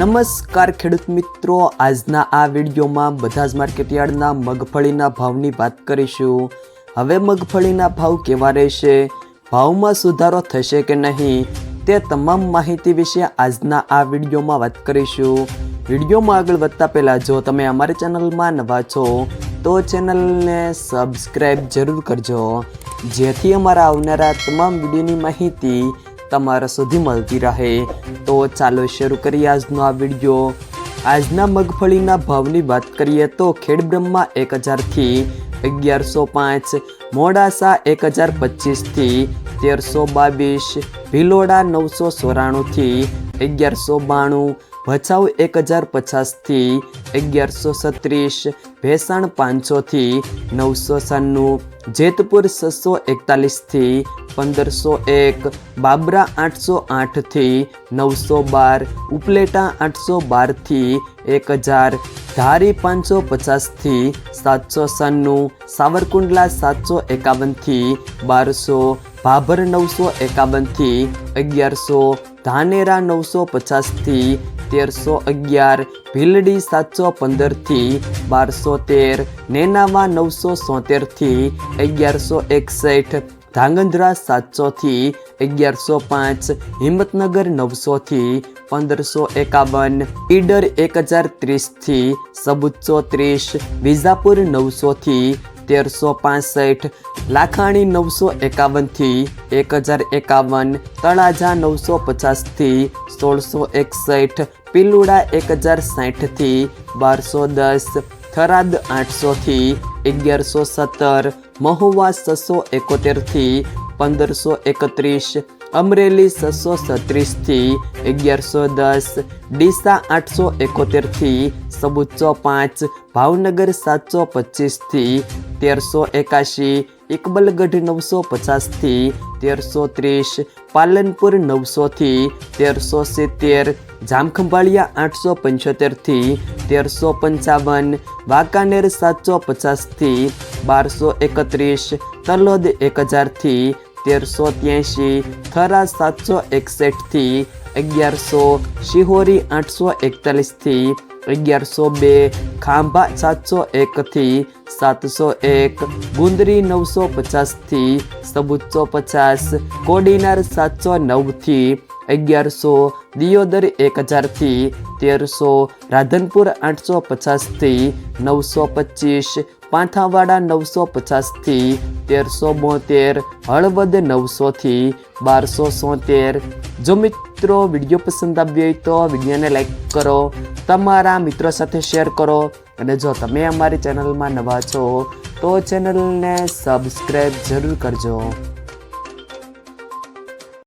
નમસ્કાર ખેડૂત મિત્રો, આજના આ વિડીયોમાં બધા જ માર્કેટયાર્ડના મગફળીના ભાવની વાત કરીશું। હવે મગફળીના ભાવ કેવા રહેશે, ભાવમાં સુધારો થશે કે નહીં, તે તમામ માહિતી વિશે આજના આ વિડીયોમાં વાત કરીશું। વિડીયોમાં આગળ વધતા પહેલાં જો તમે અમારી ચેનલમાં નવા છો તો ચેનલને સબસ્ક્રાઈબ જરૂર કરજો, જેથી અમારા આવનારા તમામ વિડીયોની માહિતી તમારા સુધી મળતી રહે। તો ચાલો શરૂ કરીએ આજનો આ વિડીયો। આજના મગફળીના ભાવની વાત કરીએ તો ખેડબ્રહ્મા 1000 થી 1105, મોડાસા 1025 થી 1322, ભિલોડા 994 થી 1192, ભચાઉ 1050 થી 1136, ભેસાણ 500 થી 996, જેતપુર 641 થી 1501, બાબરા 808 થી 912, ઉપલેટા 812 થી 1000, ધારી 550 થી 796, સાવરકુંડલા 751 થી 1200, ભાભર 951 થી 1100, ધાનેરા 950 થી 1311, ભીલડી 715 થી 1213, નેનાવા 973 થી 1161, ધાંગધ્રા 700 થી 1105, હિંમતનગર 900 થી 1551, ઈડર 1030 થી 1430, વિજાપુર 900 થી 1365, લાખાણી 951 થી 1051, તળાજા 950 થી 1661, પિલુડા 1060 થી 1210, થરાદ 800 થી 1117, મહુવા 671 થી 1531, અમરેલી 636 થી 1110, ડીસા 871 થી 1405, ભાવનગર 725 થી 1381, ઇકબલગઢ 950 થી 1330, પાલનપુર 900 થી 1370, જામખંભાળિયા 875 થી 1355, વાંકાનેર 750 થી 1231, તલોદ 1000 થી 1383, થરા 761 થી 1100, શિહોરી 841 થી 1102, ખાંભા 701 થી 701, ગુંદરી 950 થી 1450, કોડીનાર 709 થી 1100, દિયોદર 1000 થી 1300, રાધનપુર 850 થી 925, પાંથાવાડા 950 થી 1372, હળવદ 900 થી 1270। જો મિત્રો વિડીયો પસંદ આવ્યો હોય તો વિડીયોને લાઈક કરો, તમારા મિત્રો સાથે શેર કરો, અને જો તમે અમારી ચેનલમાં નવા છો તો ચેનલને સબસ્ક્રાઈબ જરૂર કરજો।